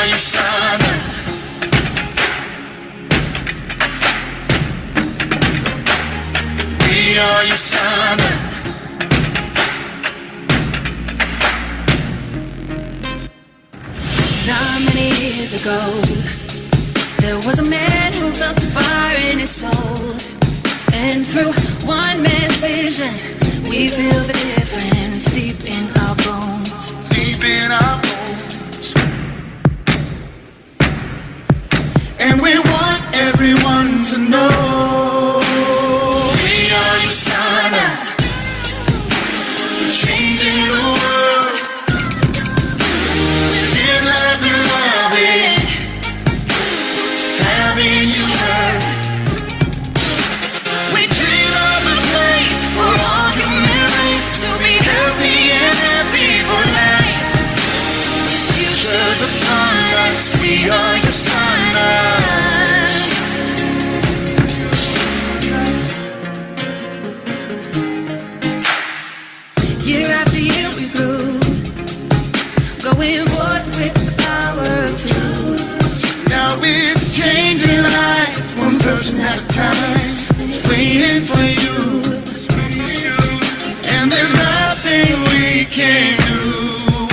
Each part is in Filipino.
are your sana. We are your sana. Not many years ago, there was a man who felt a fire in his soul. And through one man's vision, we feel the difference deep in our bones. Deep in our bones. And we want everyone to know we are your sana. Changing the world. Live life and love it. Having you heard. We dream of a place for all human race to be healthy and happy for life. Future's upon us. We are your sana. Year after year we grew, going forth with the power of two. Now it's changing lives, one person at a time. It's waiting for you, and there's nothing we can do.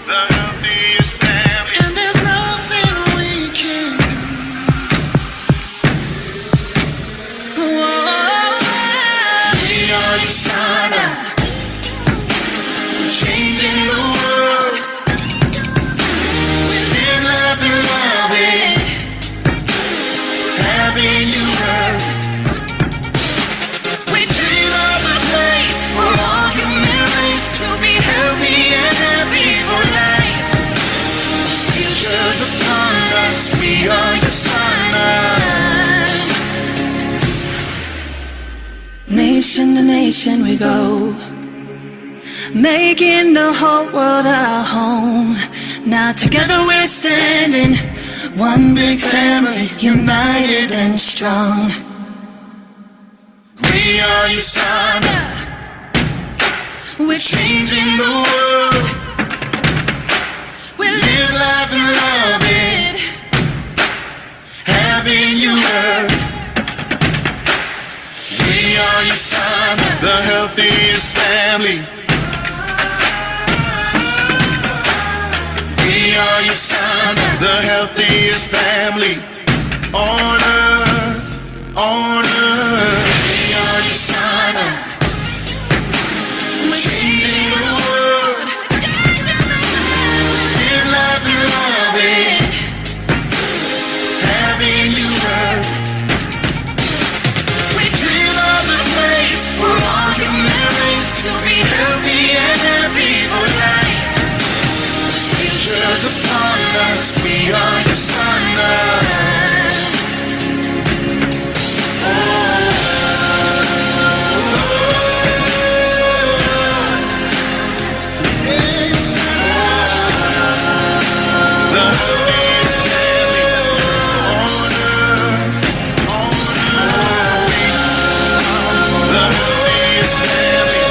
The healthiest family, and there's nothing we can do. We are your sana, changing the world. Live life and love it. Having you heard. We dream of a place for all human race to be healthy and happy for life. Future's upon us. We are your sana. Nation to nation we go, making the whole world our home. Now together we're standing, one big family, united and strong. We are your sana. We're Changing the world. we Live life and love it. Having you heard. We are your sana, the healthiest family. We are your sana, the healthiest family on earth, on earth. We are your sana, changing the world. Live life and love it. Having you heard. We dream of a place for all human race to be healthy and happy for life. Future's upon us. We are your sana. The healthiest family on earth, on earth. The healthiest family.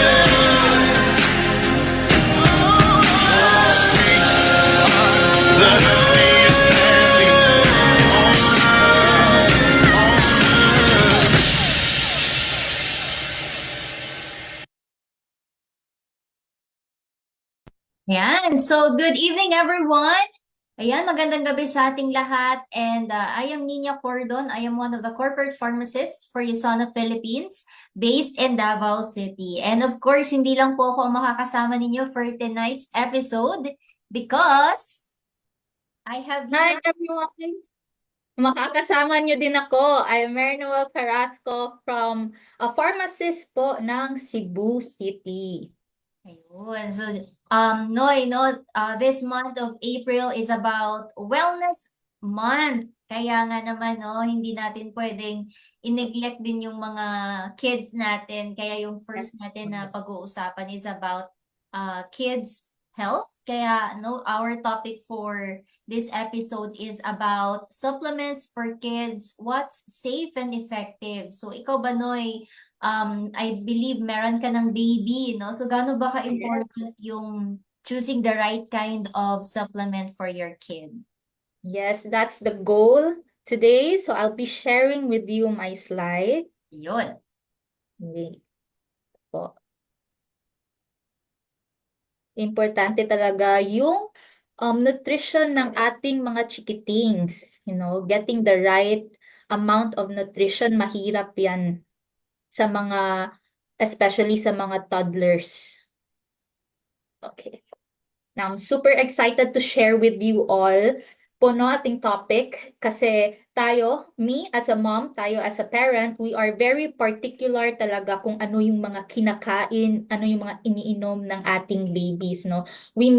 The healthiest family on earth, on earth. Ayan. So, good evening, everyone. Ayan, magandang gabi sa ating lahat. And I am Nina Cordon. I am one of the corporate pharmacists for USANA Philippines, based in Davao City. And of course, hindi lang po ako ang makakasama ninyo for tonight's episode because I have Hi everyone! Makakasama niyo din ako. I'm Manuel Carrasco from a pharmacist po ng Cebu City. Ayun. So, Noy, this month of April is about Wellness Month. Kaya nga naman, no, hindi natin pwedeng i-neglect din yung mga kids natin. Kaya yung first natin na pag-uusapan is about kids' health. Kaya, no, our topic for this episode is about supplements for kids. What's safe and effective? So, ikaw ba, Noy, I believe meron ka ng baby, no? So, gaano ba ka-important yung choosing the right kind of supplement for your kid. Yes, that's the goal today. So I'll be sharing with you my slide. Yun. Hindi po. Importante talaga yung nutrition ng ating mga chikitings. Getting the right amount of nutrition, mahirap yan sa mga, especially sa mga toddlers. Okay. Now, I'm super excited to share with you all no, ating topic kasi me as a mom, tayo as a parent, we are very particular talaga kung ano yung mga kinakain, ano yung mga iniinom ng ating babies, no? We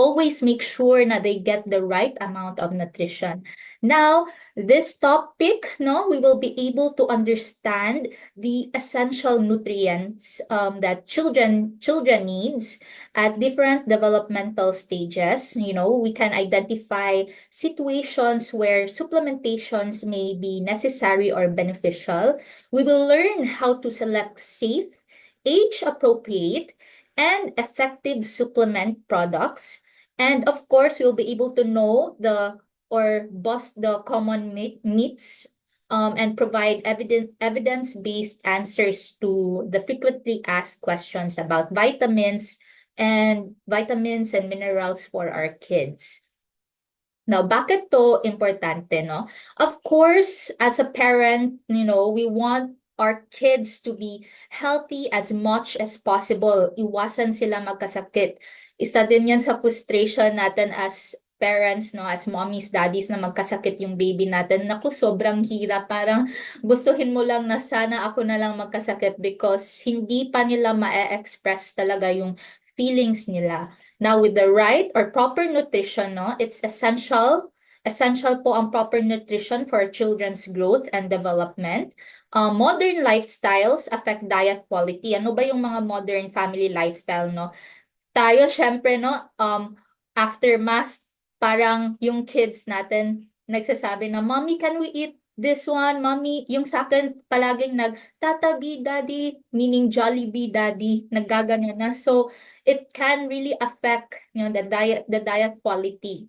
always make sure na they get the right amount of nutrition. Now, this topic, no, we will be able to understand the essential nutrients that children needs at different developmental stages. We can identify situations where supplementations may be necessary or beneficial. We will learn how to select safe, age-appropriate, and effective supplement products. And of course, we'll be able to know or bust the common myths and provide evidence-based answers to the frequently asked questions about vitamins and minerals for our kids. Now, bakit to importante, no? Of course, as a parent, we want our kids to be healthy as much as possible. Iwasan sila magkasakit. Isa din yan sa frustration natin as parents, no, as mommies, daddies, na magkasakit yung baby natin. Naku, sobrang hirap. Parang gustuhin mo lang na sana ako na lang magkasakit because hindi pa nila ma-express talaga yung feelings nila. Now, with the right or proper nutrition, no, it's essential po ang proper nutrition for children's growth and development. Modern lifestyles affect diet quality. Ano ba yung mga modern family lifestyle, no? Tayo, syempre, no, after mass, parang yung kids natin nagsasabi na, Mommy, can we eat this one? Mommy, yung sa akin palaging Tatabi, Daddy, meaning Jollibee, Daddy, naggagano na. So, it can really affect, the diet quality.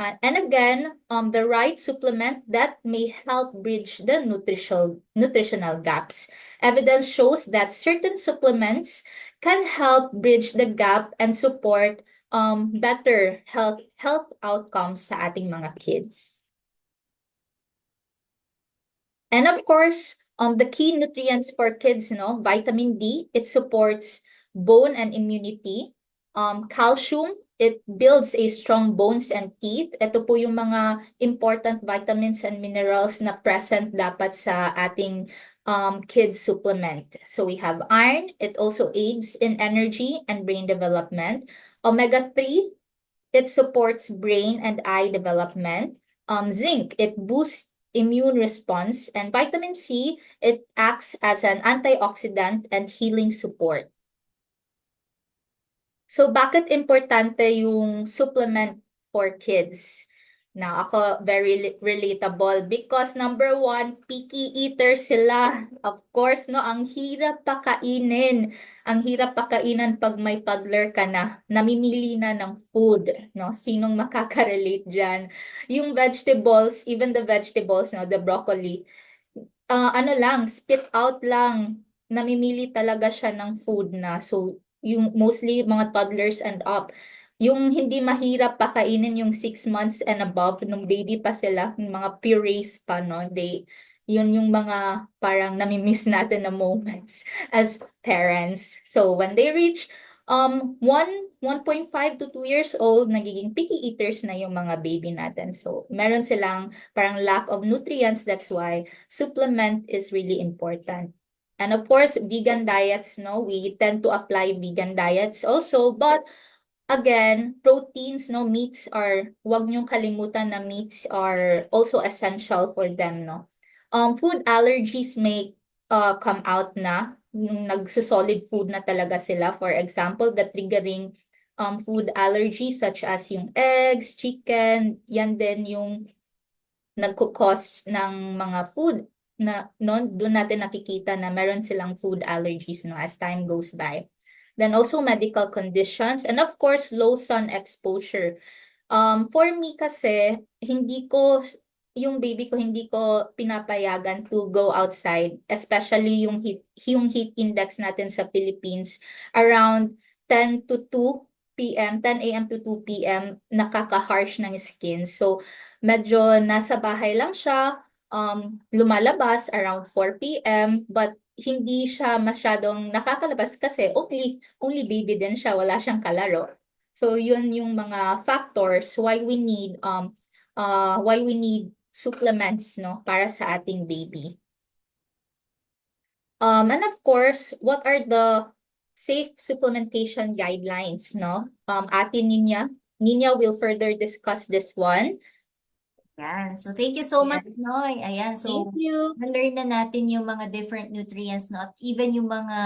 And again, the right supplement that may help bridge the nutritional gaps. Evidence shows that certain supplements can help bridge the gap and support better health outcomes sa ating mga kids. And of course, the key nutrients for kids, vitamin D, it supports bone and immunity. Calcium, it builds a strong bones and teeth. Ito po yung mga important vitamins and minerals na present dapat sa ating kids supplement. So we have iron, it also aids in energy and brain development. Omega-3, it supports brain and eye development. Zinc, it boosts immune response. And vitamin C, it acts as an antioxidant and healing support. So, bakit importante yung supplement for kids? Now, ako, very relatable because number one, picky eater sila. Of course, no, ang hirap pakainin. Ang hirap pakainan pag may toddler ka na. Namimili na ng food, no? Sinong makaka-relate dyan? Yung vegetables, even the vegetables, no, the broccoli, spit out lang. Namimili talaga siya ng food na. So, yung mostly mga toddlers and up. Yung hindi mahirap pakainin yung 6 months and above, nung baby pa sila, yung mga purees pa, no? Yun yung mga parang namimiss natin na moments as parents. So, when they reach 1.5 to 2 years old, nagiging picky eaters na yung mga baby natin. So, meron silang parang lack of nutrients. That's why supplement is really important. And of course, vegan diets, no, we tend to apply vegan diets also, but again, proteins, no, wag niyong kalimutan na meats are also essential for them, no. Food allergies may come out na, nagsasolid food na talaga sila. For example, the triggering food allergies such as yung eggs, chicken, yan din yung nagkukos ng mga food na doon natin nakikita na meron silang food allergies, no, as time goes by. then also medical conditions, and of course, low sun exposure. For me kasi, yung baby ko, hindi ko pinapayagan to go outside, especially yung heat index natin sa Philippines, around 10 to 2 p.m., 10 a.m. to 2 p.m., nakaka-harsh ng skin. So, medyo nasa bahay lang siya, lumalabas around 4 p.m., but hindi siya masyadong nakakalabas kasi only baby din siya, wala siyang kalaro. So yun yung mga factors why we need supplements, no, para sa ating baby. And of course, what are the safe supplementation guidelines, no? Ate Nina will further discuss this one. Yan. So, thank you so much, Yes. Noy. Ayan. So, Thank you. na-learn na natin yung mga different nutrients, no? At even yung mga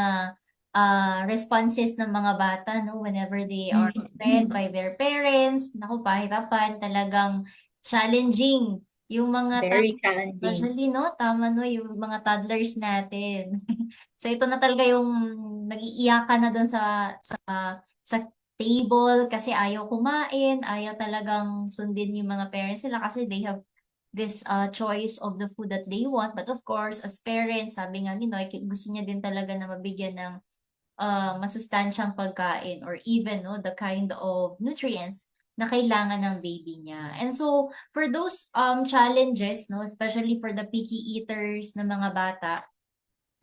responses ng mga bata, no? Whenever they are fed by their parents. Naku, pahirapan. Talagang challenging. Yung mga Very challenging. especially, no? Tama, no? Yung mga toddlers natin. So, ito na talaga yung nag-iiyakan na doon sa table kasi ayaw kumain, ayaw talagang sundin yung mga parents nila kasi they have this choice of the food that they want. But of course, as parents, sabi nga ni Noy, gusto niya din talaga na mabigyan ng masustansyang pagkain or even no, the kind of nutrients na kailangan ng baby niya. And so, for those challenges, no, especially for the picky eaters na mga bata,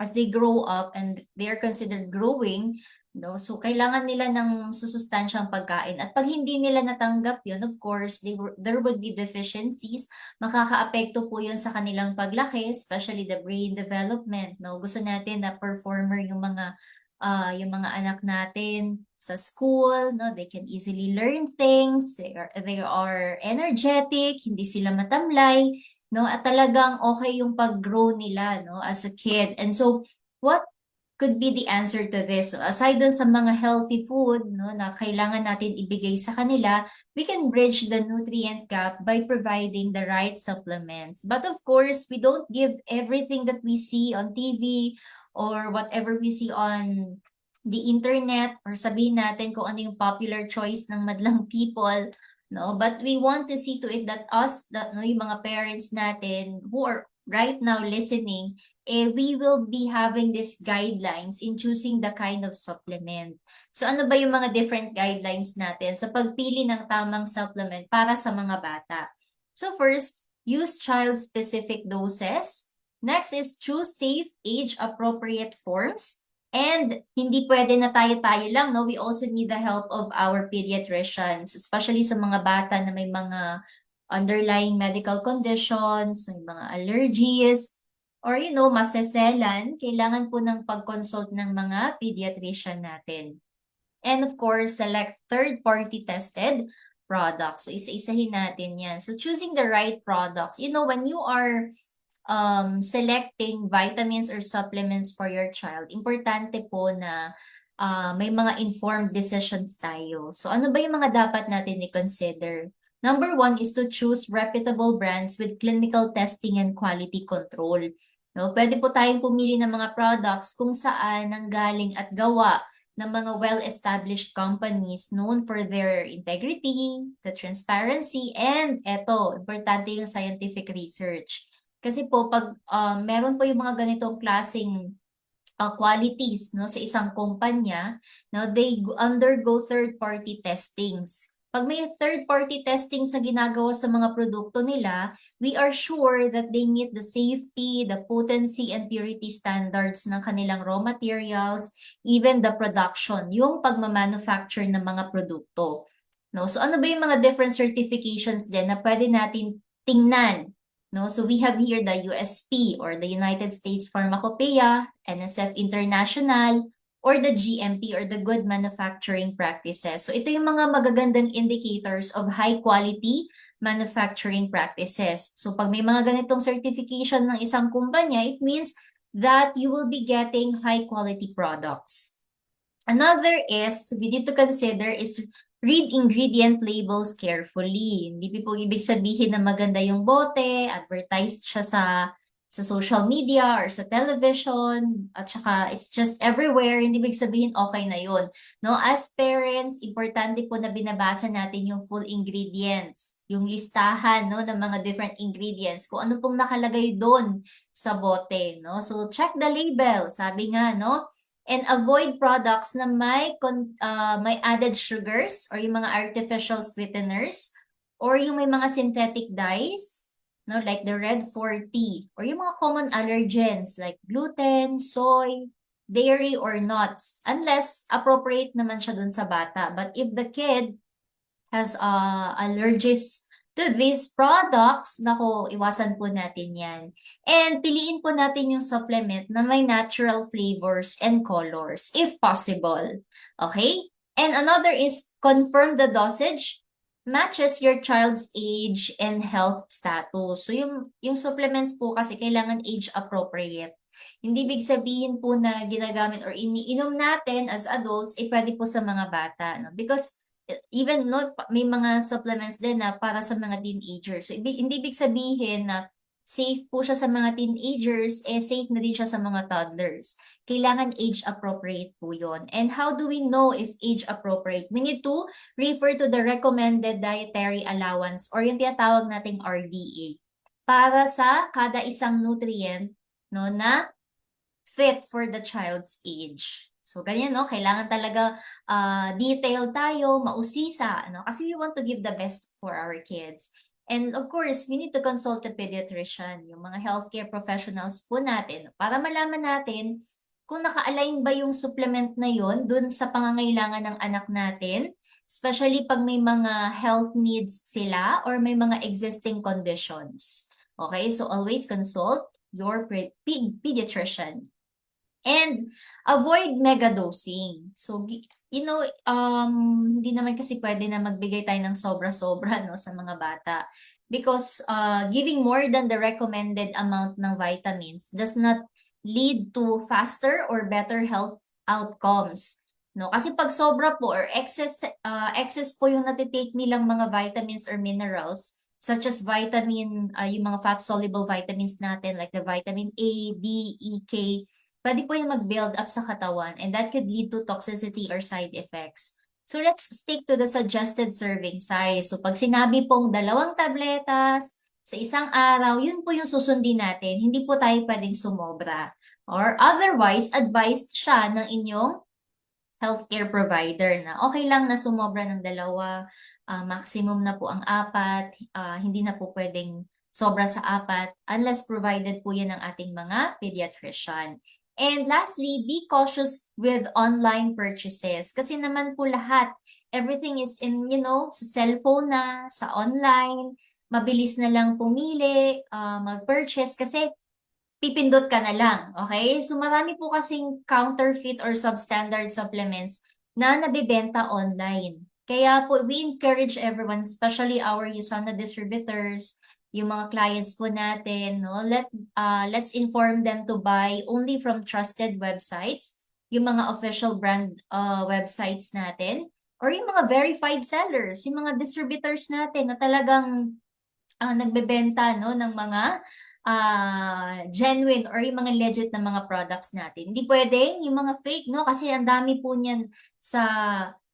as they grow up and they are considered growing, no? So, kailangan nila ng susustansyang pagkain. At pag hindi nila natanggap yun, of course, there would be deficiencies. Makakaapekto po yun sa kanilang paglaki, especially the brain development, no? Gusto natin na performer yung mga anak natin sa school, no? They can easily learn things, they are energetic, hindi sila matamlay, no? At talagang okay yung pag-grow nila, no, as a kid. And so, what could be the answer to this? So, aside dun sa mga healthy food, no, na kailangan natin ibigay sa kanila, we can bridge the nutrient gap by providing the right supplements. But of course, we don't give everything that we see on TV or whatever we see on the internet or sabihin natin kung ano yung popular choice ng madlang people, no? But we want to see to it that yung mga parents natin who are right now listening, we will be having these guidelines in choosing the kind of supplement. So ano ba yung mga different guidelines natin sa pagpili ng tamang supplement para sa mga bata? So first, use child-specific doses. Next is choose safe, age-appropriate forms. And hindi pwede na tayo-tayo lang, no? We also need the help of our pediatricians, especially sa mga bata na may mga underlying medical conditions, may mga allergies, or maseselan, kailangan po ng pag-consult ng mga pediatrician natin. And of course, select third-party tested products. So, isa-isahin natin yan. So, choosing the right products. When you are selecting vitamins or supplements for your child, importante po na may mga informed decisions tayo. So, ano ba yung mga dapat natin i-consider? Number 1 is to choose reputable brands with clinical testing and quality control. No, pwede po tayong pumili ng mga products kung saan nanggaling at gawa ng mga well-established companies known for their integrity, the transparency, and importante yung scientific research. Kasi po, pag meron po yung mga ganitong klaseng qualities, no, sa isang kumpanya, no, they undergo third-party testings. Pag may third-party testings na ginagawa sa mga produkto nila, we are sure that they meet the safety, the potency, and purity standards ng kanilang raw materials, even the production, yung pagmamanufacture ng mga produkto. No? So ano ba yung mga different certifications din na pwede natin tingnan? No, so we have here the USP or the United States Pharmacopeia, NSF International, or the GMP or the Good Manufacturing Practices. So ito yung mga magagandang indicators of high quality manufacturing practices. So pag may mga ganitong certification ng isang kumpanya, it means that you will be getting high quality products. Another is, we need to consider is read ingredient labels carefully. Hindi po ibig sabihin na maganda yung bote, advertised siya sa social media or sa television, at saka it's just everywhere, hindi ibig sabihin okay na yun. No, as parents, importante po na binabasa natin yung full ingredients, yung listahan, no, ng mga different ingredients, kung ano pong nakalagay doon sa bote, no? So check the label, sabi nga, no? And avoid products na may added sugars or yung mga artificial sweeteners or yung may mga synthetic dyes, no, like the red 40, or yung mga common allergens like gluten, soy, dairy, or nuts, unless appropriate naman siya dun sa bata. But if the kid has allergies to these products, nako, iwasan po natin yan. And piliin po natin yung supplement na may natural flavors and colors, if possible. Okay? And another is confirm the dosage matches your child's age and health status. So yung supplements po kasi kailangan age appropriate. Hindi big sabihin po na ginagamit or iniinom natin as adults, pwede po sa mga bata. No? Because even no, may mga supplements din na para sa mga teenagers. So hindi big sabihin na safe po siya sa mga teenagers, safe na din siya sa mga toddlers. Kailangan age appropriate po yun. And how do we know if age appropriate? We need to refer to the recommended dietary allowance or yung tinatawag nating RDA para sa kada isang nutrient, no, na fit for the child's age. So, ganyan, no? Kailangan talaga detailed tayo, mausisa, no? Kasi we want to give the best for our kids. And of course, we need to consult a pediatrician, yung mga healthcare professionals po natin, para malaman natin kung naka-align ba yung supplement na yon dun sa pangangailangan ng anak natin, especially pag may mga health needs sila or may mga existing conditions. Okay, so always consult your pediatrician. And avoid mega dosing. So, you know, hindi naman kasi pwede na magbigay tayo ng sobra-sobra, no, sa mga bata. Because giving more than the recommended amount ng vitamins does not lead to faster or better health outcomes. No? Kasi pag sobra po or excess po yung natitake nilang mga vitamins or minerals, such as yung mga fat-soluble vitamins natin like the vitamin A, D, E, K, pwede po yung mag-build up sa katawan and that could lead to toxicity or side effects. So let's stick to the suggested serving size. So pag sinabi pong 2 tabletas sa isang araw, yun po yung susundin natin. Hindi po tayo pwedeng sumobra. Or otherwise, advised siya ng inyong healthcare provider na okay lang na sumobra ng 2, maximum na po ang 4, hindi na po pwedeng sobra sa 4 unless provided po yan ng ating mga pediatrician. And lastly, be cautious with online purchases. Kasi naman po lahat, everything is in, sa cellphone na, sa online, mabilis na lang pumili, mag-purchase kasi pipindot ka na lang, okay? So marami po kasing counterfeit or substandard supplements na nabibenta online. Kaya po, we encourage everyone, especially our USANA distributors, yung mga clients po natin, no? Let's inform them to buy only from trusted websites, yung mga official brand websites natin, or yung mga verified sellers, yung mga distributors natin na talagang nagbebenta, no, ng mga genuine or yung mga legit na mga products natin. Hindi pwedeng yung mga fake, no? Kasi ang dami po niyan sa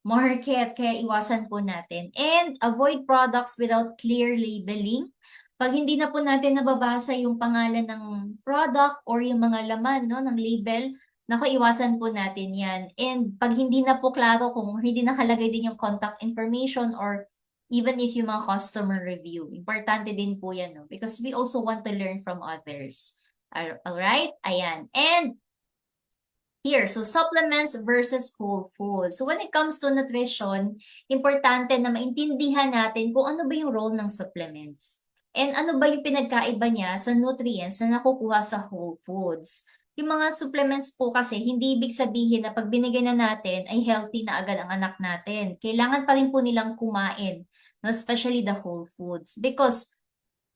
market, kaya iwasan po natin. And avoid products without clear labeling. Pag hindi na po natin nababasa yung pangalan ng product or yung mga laman, no, ng label, naku, iwasan po natin yan. And pag hindi na po klaro kung hindi nakalagay din yung contact information or even if yung mga customer review, importante din po yan, no? Because we also want to learn from others. Alright? Ayan. And here, so supplements versus whole foods. So when it comes to nutrition, importante na maintindihan natin kung ano ba yung role ng supplements. And ano ba yung pinagkaiba niya sa nutrients na nakukuha sa whole foods. Yung mga supplements po kasi, hindi ibig sabihin na pag binigay na natin ay healthy na agad ang anak natin. Kailangan pa rin po nilang kumain, no? Especially the whole foods. Because,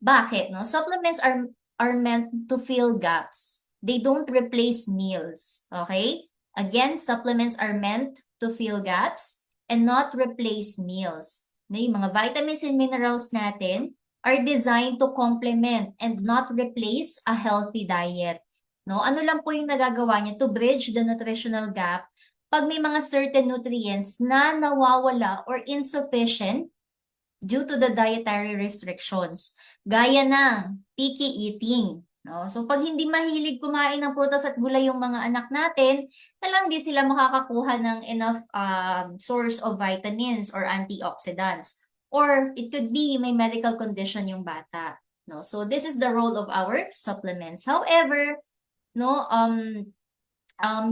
bakit? No? Supplements are meant to fill gaps. They don't replace meals. Okay? Again, supplements are meant to fill gaps and not replace meals. No? Yung mga vitamins and minerals natin, are designed to complement and not replace a healthy diet. No? Ano lang po yung nagagawa niya to bridge the nutritional gap pag may mga certain nutrients na nawawala or insufficient due to the dietary restrictions, gaya ng picky eating. No? So pag hindi mahilig kumain ng prutas at gulay yung mga anak natin, talagang di sila makakakuha ng enough source of vitamins or antioxidants. Or it could be may medical condition yung bata. No? So this is the role of our supplements. However, no,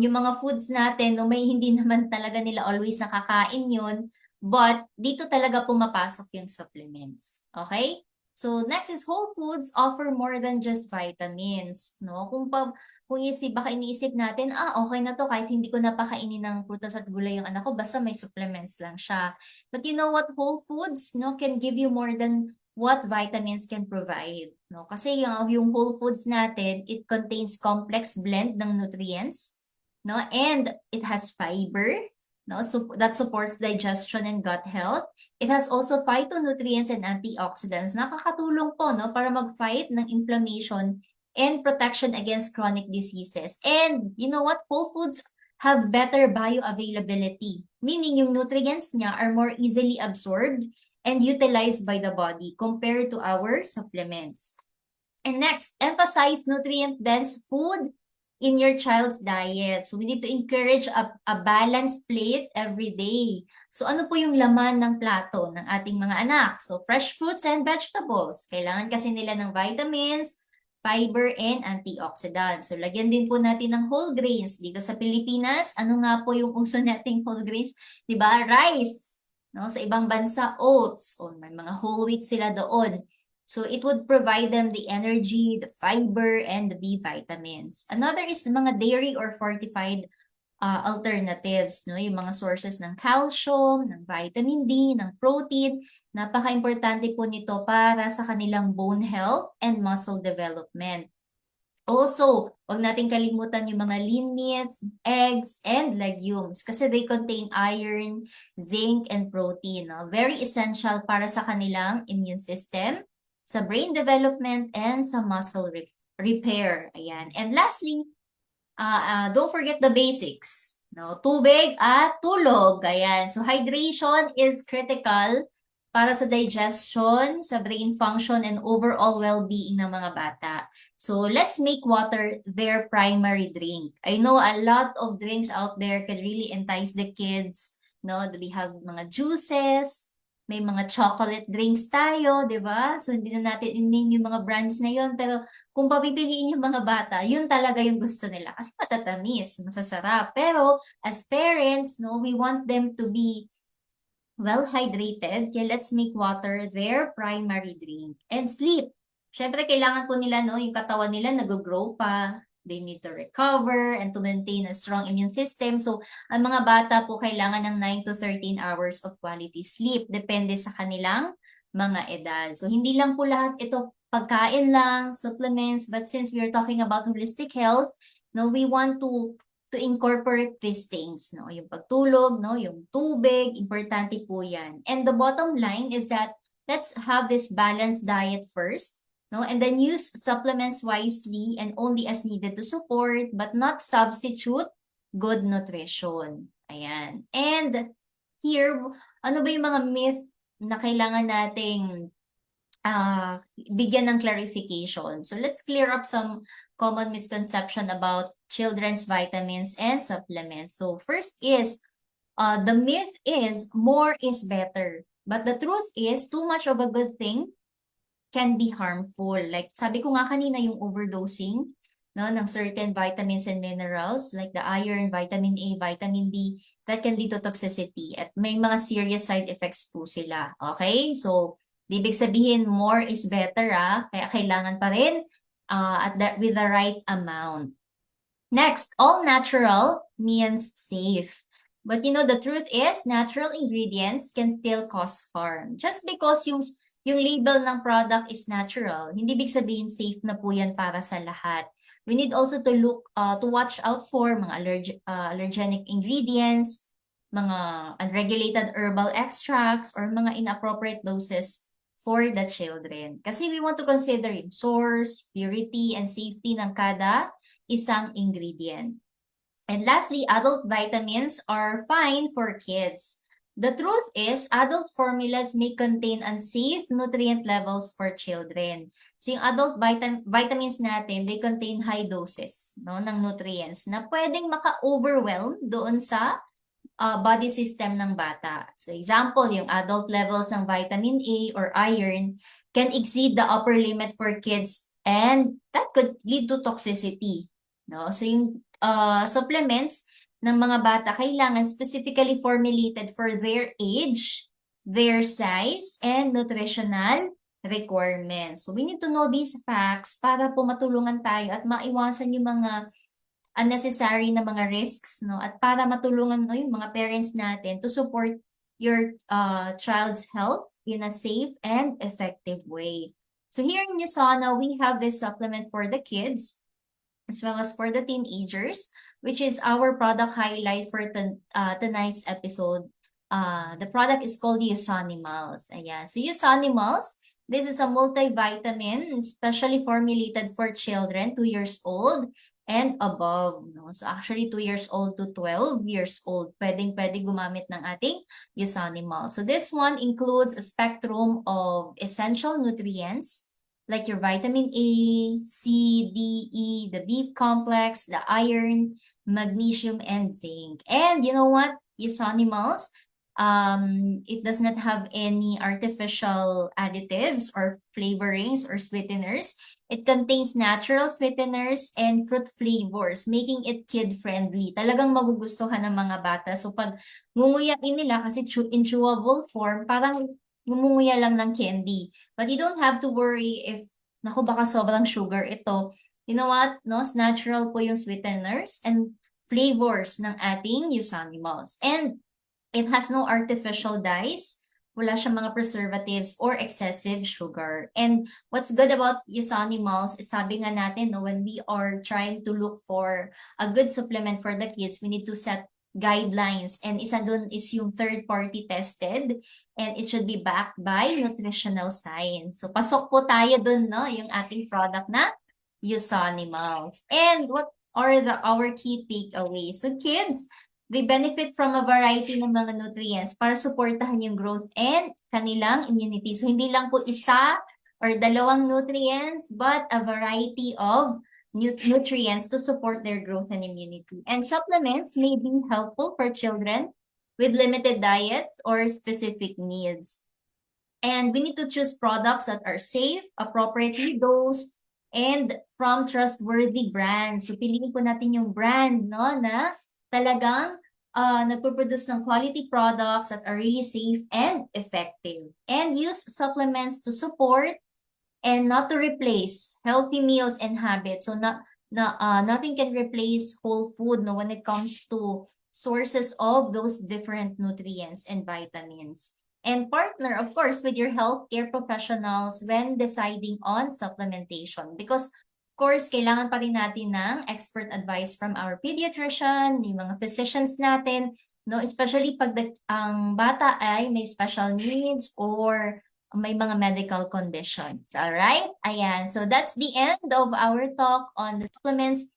yung mga foods natin, no, may hindi naman talaga nila always nakakain yun, but dito talaga pumapasok yung supplements. Okay? So, next is whole foods offer more than just vitamins. No? Kung baka iniisip natin, okay na to kahit hindi ko napakainin ng prutas at gulay yung anak ko, basta may supplements lang siya. But you know what? Whole foods, no, can give you more than what vitamins can provide. No? Kasi yung whole foods natin, it contains complex blend ng nutrients, no? And it has fiber, no? So that supports digestion and gut health. It has also phytonutrients and antioxidants. Nakakatulong po, no, para mag-fight ng inflammation and protection against chronic diseases. And you know what? Whole foods have better bioavailability, meaning yung nutrients niya are more easily absorbed and utilized by the body compared to our supplements. And next, emphasize nutrient-dense food in your child's diet. So we need to encourage a balanced plate every day. So ano po yung laman ng plato ng ating mga anak? So fresh fruits and vegetables. Kailangan kasi nila ng vitamins, fiber, and antioxidants. So lagyan din po natin ng whole grains. Dito sa Pilipinas, ano nga po yung uso nating whole grains? Diba? Rice. No? Sa ibang bansa, oats. O may mga whole wheat sila doon. So it would provide them the energy, the fiber, and the B vitamins. Another is mga dairy or fortified alternatives, no? Yung mga sources ng calcium, ng vitamin D, ng protein. Napaka-importante po nito para sa kanilang bone health and muscle development. Also, huwag natin kalimutan yung mga lean meats, eggs, and legumes kasi they contain iron, zinc, and protein. No? Very essential para sa kanilang immune system, sa brain development, and sa muscle repair. Ayan. And lastly, don't forget the basics. No? Tubig at tulog. Ayan. So hydration is critical para sa digestion, sa brain function, and overall well-being ng mga bata. So let's make water their primary drink. I know a lot of drinks out there can really entice the kids. No? We have mga juices, may mga chocolate drinks tayo, di ba? So, hindi na natin i-name yung mga brands na yun. Pero, kung papipiliin yung mga bata, yun talaga yung gusto nila. Kasi matatamis, masasarap. Pero, as parents, no, we want them to be well hydrated. Kaya let's make water their primary drink. And sleep. Syempre, kailangan po nila, no, yung katawan nila nag-grow pa. They need to recover and to maintain a strong immune system. So, ang mga bata po kailangan ng 9 to 13 hours of quality sleep. Depende sa kanilang mga edad. So, hindi lang po lahat ito pagkain lang, supplements, but since we are talking about holistic health, no, we want to incorporate these things, no? Yung pagtulog, no, yung tubig, importante po yan. And the bottom line is that let's have this balanced diet first. No, and then use supplements wisely and only as needed to support but not substitute good nutrition. Ayan. And here, ano ba yung mga myth na kailangan nating bigyan ng clarification? So let's clear up some common misconception about children's vitamins and supplements. So first is, the myth is more is better. But the truth is, too much of a good thing can be harmful. Like sabi ko nga kanina, yung overdosing, no, ng certain vitamins and minerals like the iron, vitamin A, vitamin D, that can lead to toxicity at may mga serious side effects po sila. Okay? So, ibig sabihin more is better, kaya kailangan pa rin with the right amount. Next, all natural means safe. But you know, the truth is, natural ingredients can still cause harm. Just because yung label ng product is natural, hindi ibig sabihin safe na po yan para sa lahat. We need also to watch out for mga allergenic ingredients, mga unregulated herbal extracts, or mga inappropriate doses for the children. Kasi we want to consider yung source, purity, and safety ng kada isang ingredient. And lastly, adult vitamins are fine for kids. The truth is, adult formulas may contain unsafe nutrient levels for children. So yung adult vitamins natin, they contain high doses, no, ng nutrients na pwedeng maka-overwhelm doon sa body system ng bata. So example, yung adult levels ng vitamin A or iron can exceed the upper limit for kids and that could lead to toxicity. No? So yung supplements ng mga bata kailangan specifically formulated for their age, their size, and nutritional requirements. So we need to know these facts para po matulungan tayo at maiwasan yung mga unnecessary na mga risks, no? At para matulungan, no, yung mga parents natin to support your child's health in a safe and effective way. So here in USANA, we have this supplement for the kids as well as for the teenagers, which is our product highlight for tonight's episode. The product is called Usanimals. Ayan. So Usanimals, this is a multivitamin specially formulated for children 2 years old and above. No? So actually 2 years old to 12 years old, pwede gumamit ng ating Usanimals. So this one includes a spectrum of essential nutrients like your vitamin A, C, D, E, the B complex, the iron, magnesium, and zinc. And you know what? Usanimals, it does not have any artificial additives or flavorings or sweeteners. It contains natural sweeteners and fruit flavors, making it kid-friendly. Talagang magugustuhan ng mga bata. So pag ngunguyain nila, kasi in chewable form, parang ngumunguya lang ng candy. But you don't have to worry if, naku, baka sobrang sugar ito. You know what? No? Natural po yung sweeteners and flavors ng ating Usanimals. And it has no artificial dyes. Wala siyang mga preservatives or excessive sugar. And what's good about Usanimals is sabi nga natin, no, when we are trying to look for a good supplement for the kids, we need to set guidelines. And isa dun is yung third-party tested and it should be backed by nutritional science. So pasok po tayo dun, no, yung ating product na Usanimals. And what are our key takeaways? So kids, they benefit from a variety ng mga nutrients para supportahan yung growth and kanilang immunity. So hindi lang po isa or dalawang nutrients, but a variety of nutrients to support their growth and immunity. And supplements may be helpful for children with limited diets or specific needs. And we need to choose products that are safe, appropriately dosed, and from trustworthy brands. So piliin po natin yung brand, no, na talagang nagpo-produce ng quality products that are really safe and effective. And use supplements to support and not to replace healthy meals and habits. So nothing can replace whole food, no, when it comes to sources of those different nutrients and vitamins. And partner, of course, with your healthcare professionals when deciding on supplementation. Because, of course, kailangan pa rin natin ng expert advice from our pediatrician, yung mga physicians natin, no? Especially pag ang bata ay may special needs or may mga medical conditions. Alright? Ayan. So, that's the end of our talk on the supplements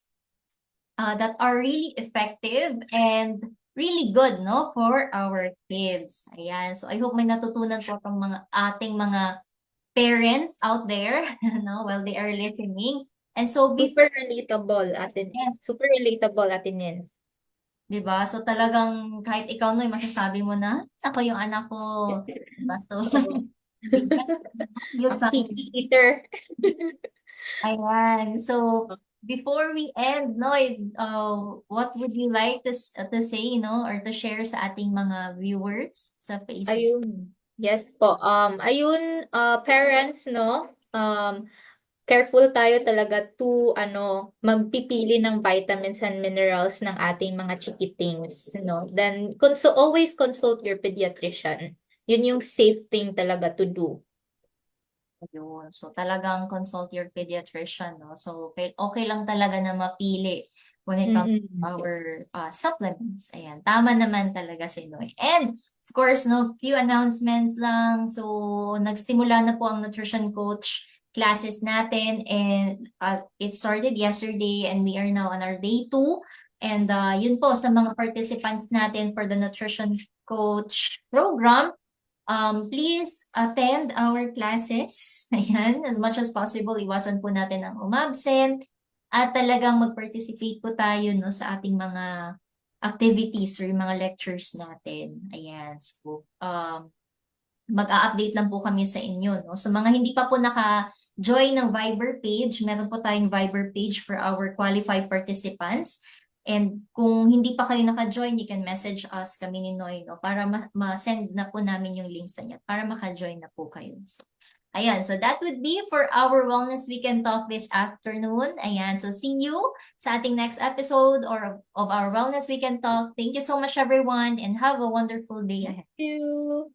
that are really effective and really good, no, for our kids. Ayan. So, I hope may natutunan po from ating mga parents out there, no, while they are listening. And so, Super relatable, Ate. Yes. Super relatable, Ate Nins. diba? So, talagang kahit ikaw, no, masasabi mo na, ako yung anak ko. Diba? So, yung Picky eater. Ayan. So, before we end, no, what would you like to say, no, or to share sa ating mga viewers sa Facebook? Ayun. Yes po. Ayun, parents, no, careful tayo talaga to, magpipili ng vitamins and minerals ng ating mga chikitings, no. Then, always consult your pediatrician. Yun yung safe thing talaga to do. Yun. So, talagang consult your pediatrician, no? So, okay lang talaga na mapili when it comes to our supplements. Ayan. Tama naman talaga si Noy. And course, no, few announcements lang. So, nagsimula na po ang nutrition coach classes natin and it started yesterday and we are now on our day 2. And yun po sa mga participants natin for the nutrition coach program, please attend our classes. Ayan, as much as possible, iwasan po natin ang umabsent at talagang mag-participate po tayo no, sa ating mga activities or yung mga lectures natin. Ayan, so mag-a-update lang po kami sa inyo. No? Sa mga hindi pa po naka-join ng Viber page, meron po tayong Viber page for our qualified participants. And kung hindi pa kayo naka-join, you can message us kami ni Noy, no? Para ma-send na po namin yung link sa inyo para maka-join na po kayo. So, ayan, so that would be for our Wellness Weekend Talk this afternoon. Ayan, so see you sa ating next episode of our Wellness Weekend Talk. Thank you so much everyone and have a wonderful day ahead. Thank you.